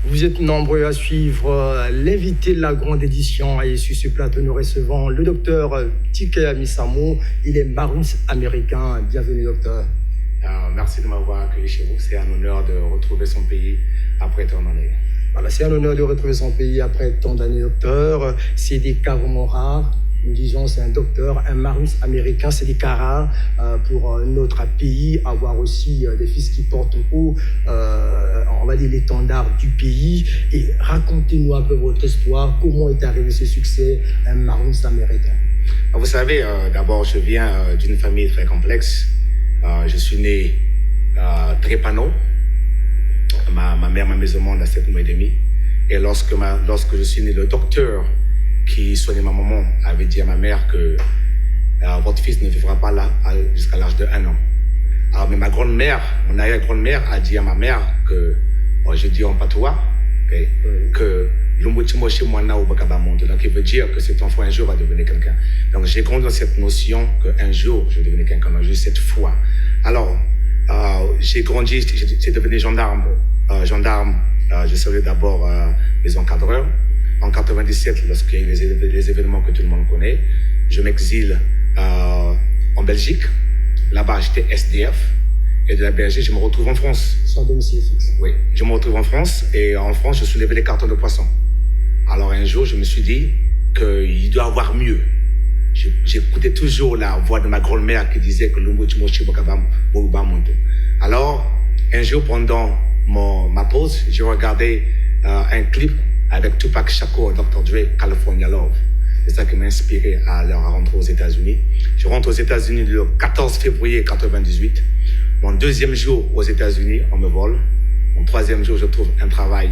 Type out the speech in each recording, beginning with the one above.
Vous êtes nombreux à suivre l'invité de la grande édition et sur ce plateau, nous recevons le docteur Tike Misamo. Il est maroons américain. Bienvenue, docteur. Merci de m'avoir accueilli chez vous. C'est un honneur de retrouver son pays après tant d'années. Voilà, c'est un honneur de retrouver son pays après tant d'années, docteur. C'est des cas vraiment rares. Nous disons c'est un docteur, un maroons américain, c'est des cas rares pour notre pays, avoir aussi des fils qui portent haut, on va dire, l'étendard du pays. Et racontez-nous un peu votre histoire, comment est arrivé ce succès, un maroons américain. Vous savez, d'abord, je viens d'une famille très complexe. Je suis né drépano. Ma mère m'a mis au monde à 7 mois et demi. Et lorsque je suis né, le docteur qui soignait ma maman avait dit à ma mère que votre fils ne vivra pas là jusqu'à l'âge de 1 an. Alors, mais ma grand-mère, mon arrière-grand-mère a dit à ma mère que, je dis en patois, okay, que donc il veut dire que cet enfant un jour va devenir quelqu'un. Donc j'ai grandi dans cette notion qu'un jour je vais devenir quelqu'un, donc j'ai cette foi. Alors j'ai grandi, j'ai devenu gendarme. Je servais d'abord les encadreurs. En 97, lorsqu'il y a eu les événements que tout le monde connaît, je m'exile en Belgique. Là-bas, j'étais SDF. Et de la Belgique, je me retrouve en France. Sans domicile fixe. Oui, je me retrouve en France. Et en France, je soulevais les cartons de poissons. Alors un jour, je me suis dit qu'il doit y avoir mieux. J'écoutais toujours la voix de ma grand-mère qui disait que alors, un jour, pendant ma pause, j'ai regardé un clip avec Tupac Shakur, Dr. Dre, California Love. C'est ça qui m'a inspiré à rentrer aux États-Unis. Je rentre aux États-Unis le 14 février 1998. Mon deuxième jour aux États-Unis, on me vole. Mon troisième jour, je trouve un travail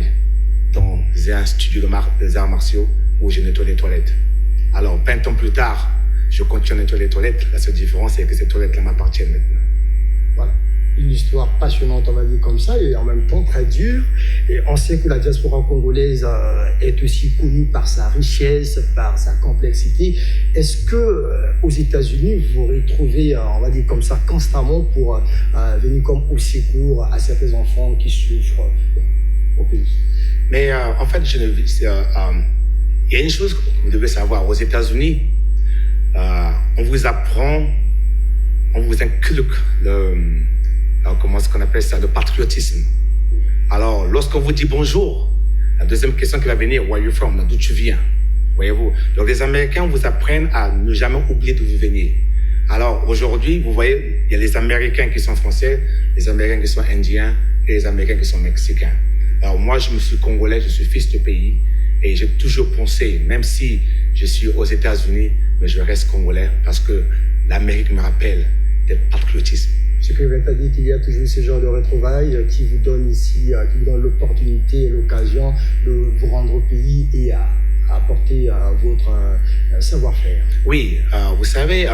dans un studio des arts martiaux où je nettoie les toilettes. Alors, 20 ans plus tard, je continue à nettoyer les toilettes. La seule différence, c'est que ces toilettes-là m'appartiennent maintenant. Voilà. Une histoire passionnante, on va dire comme ça, et en même temps très dure. Et on sait que la diaspora congolaise est aussi connue par sa richesse, par sa complexité. Est-ce que aux États-Unis, vous retrouvez, on va dire comme ça, constamment pour venir comme au secours à certains enfants qui souffrent au pays? Mais en fait, il y a une chose que vous devez savoir. Aux États-Unis, on vous apprend, on vous inculque comment est-ce qu'on appelle ça, le patriotisme. Alors, lorsqu'on vous dit bonjour, la deuxième question qui va venir, where are you from, d'où tu viens, voyez-vous. Donc, les Américains vous apprennent à ne jamais oublier d'où vous venez. Alors, aujourd'hui, vous voyez, il y a les Américains qui sont français, les Américains qui sont indiens et les Américains qui sont mexicains. Alors, moi, je me suis congolais, je suis fils de pays et j'ai toujours pensé, même si je suis aux États-Unis, mais je reste congolais parce que l'Amérique me rappelle d'être patriotisme. Ce que vous avez dit, qu'il y a toujours ce genre de retrouvailles qui vous donne ici, qui vous donne l'opportunité et l'occasion de vous rendre au pays et à apporter votre savoir-faire. Oui, vous savez,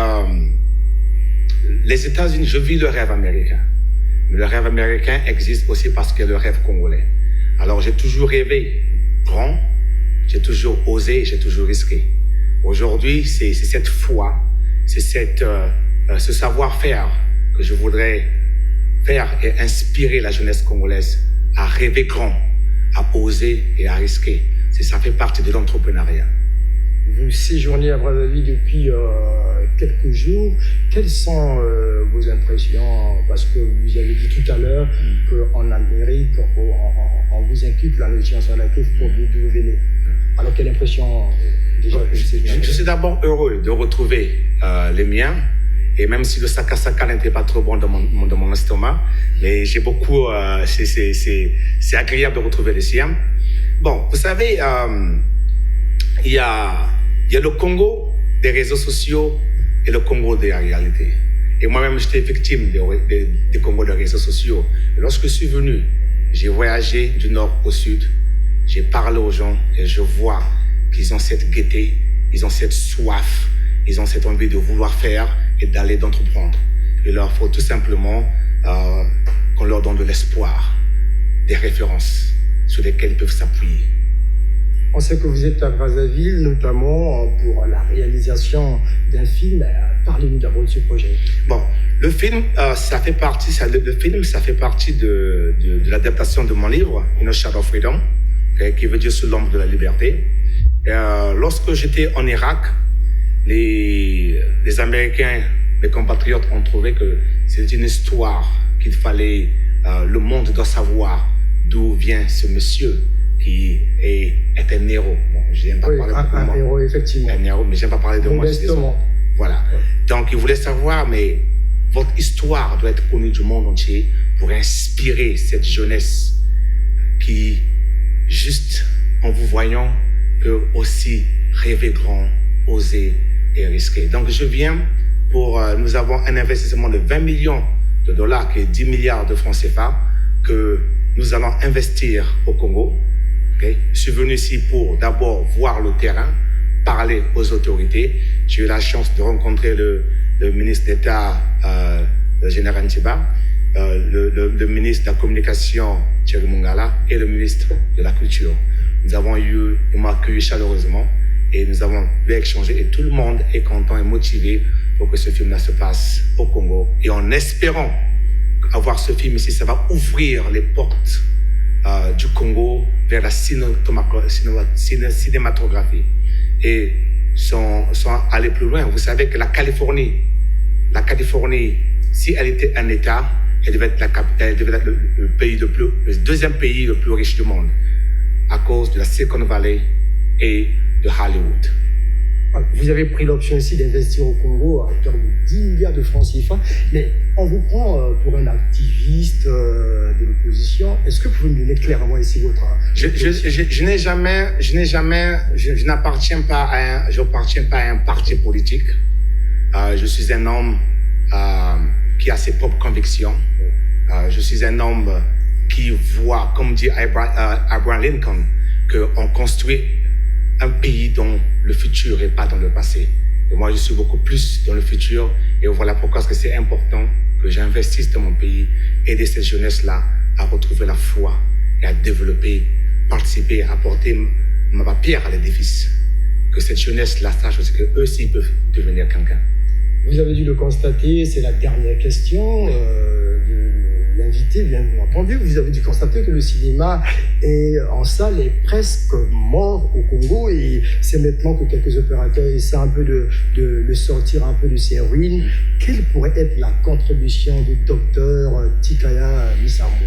les États-Unis, je vis le rêve américain. Mais le rêve américain existe aussi parce qu'il y a le rêve congolais. Alors j'ai toujours rêvé grand, j'ai toujours osé, j'ai toujours risqué. Aujourd'hui, c'est cette foi, c'est ce savoir-faire que je voudrais faire et inspirer la jeunesse congolaise à rêver grand, à oser et à risquer. Ça fait partie de l'entrepreneuriat. Vous séjournez à Brazzaville depuis quelques jours. Quelles sont vos impressions? Parce que vous avez dit tout à l'heure qu'en Amérique, on vous inculque la notion sur laquelle vous d'où vous venez. Alors, quelle impression déjà que je suis d'abord heureux de retrouver les miens. Et même si le saka n'était pas trop bon dans mon estomac, mais j'ai beaucoup, c'est agréable de retrouver les siens. Bon, vous savez, il y a le Congo des réseaux sociaux et le Congo de la réalité. Et moi-même, j'étais victime des Congo des réseaux sociaux. Et lorsque je suis venu, j'ai voyagé du nord au sud, j'ai parlé aux gens et je vois qu'ils ont cette gaieté, ils ont cette soif, ils ont cette envie de vouloir faire et d'aller d'entreprendre. Il leur faut tout simplement qu'on leur donne de l'espoir, des références sur lesquelles ils peuvent s'appuyer. On sait que vous êtes à Brazzaville, notamment pour la réalisation d'un film. Parlez-nous d'abord de ce projet. Bon, le film, ça fait partie de l'adaptation de mon livre, In a Shadow of Freedom. qui veut dire sous l'ombre de la liberté. Lorsque j'étais en Irak, les Américains, mes compatriotes ont trouvé que c'est une histoire qu'il fallait, le monde doit savoir d'où vient ce monsieur qui est un héros. Bon, je n'aime pas parler de moi. Un héros, effectivement. Un héros, mais je n'aime pas parler de moi. Voilà. Donc, ils voulaient savoir, mais votre histoire doit être connue du monde entier pour inspirer cette jeunesse qui, juste en vous voyant, peut aussi rêver grand, oser et risquer. Donc, je viens pour... nous avons un investissement de 20 millions de dollars, qui est 10 milliards de francs CFA, que nous allons investir au Congo. Okay? Je suis venu ici pour d'abord voir le terrain, parler aux autorités. J'ai eu la chance de rencontrer le ministre d'État, le général Ntiba, le ministre de la Communication, Thierry Mungala, et le ministre de la Culture. Ils m'ont accueilli chaleureusement et nous avons pu échanger et tout le monde est content et motivé pour que ce film-là se passe au Congo. Et en espérant avoir ce film ici, ça va ouvrir les portes du Congo vers la cinématographie. Et sans aller plus loin, vous savez que la Californie, si elle était un État, elle devait être le deuxième pays le plus riche du monde à cause de la Silicon Valley et de Hollywood. Vous avez pris l'option ici d'investir au Congo à hauteur de 10 milliards de francs CFA, mais on vous prend pour un activiste de l'opposition. Est-ce que vous pouvez nous donner clairement ici votre... Je n'appartiens pas à un parti politique. Je suis un homme qui a ses propres convictions. Je suis un homme qui voit, comme dit Abraham Lincoln, qu'on construit un pays dont le futur n'est pas dans le passé. Et moi, je suis beaucoup plus dans le futur. Et voilà pourquoi c'est important que j'investisse dans mon pays, aider cette jeunesse-là à retrouver la foi et à développer, participer, apporter ma pierre à l'édifice. Que cette jeunesse-là sache aussi qu'eux aussi peuvent devenir quelqu'un. Vous avez dû le constater, c'est la dernière question de l'invité, bien entendu. Vous avez dû constater que le cinéma en salle est presque mort au Congo et c'est maintenant que quelques opérateurs essaient un peu de sortir un peu de ces ruines. Quelle pourrait être la contribution du docteur Tikaya Misambo?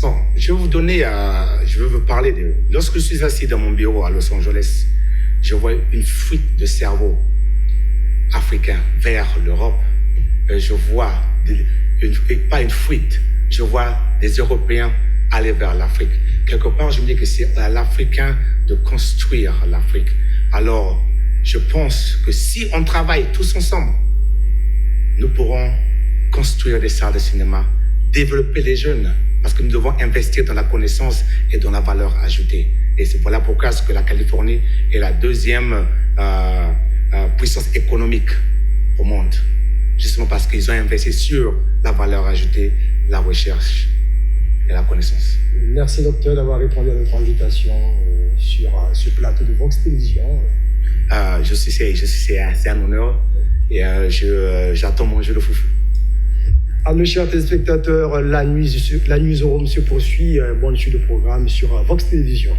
Bon, je vais vous parler de... Lorsque je suis assis dans mon bureau à Los Angeles, je vois une fuite de cerveau africain vers l'Europe. Je vois, pas une fuite, je vois des Européens aller vers l'Afrique. Quelque part, je me dis que c'est à l'Africain de construire l'Afrique. Alors, je pense que si on travaille tous ensemble, nous pourrons construire des salles de cinéma, développer les jeunes, parce que nous devons investir dans la connaissance et dans la valeur ajoutée. Et c'est voilà pourquoi que la Californie est la deuxième puissance économique au monde. Justement parce qu'ils ont investi sur la valeur ajoutée, la recherche et la connaissance. Merci docteur d'avoir répondu à notre invitation sur ce plateau de Vox Télévision. C'est un honneur et j'attends mon jeu de foufou. À nos chers téléspectateurs, la nuit se poursuit. Bonne suite de programme sur Vox Télévision.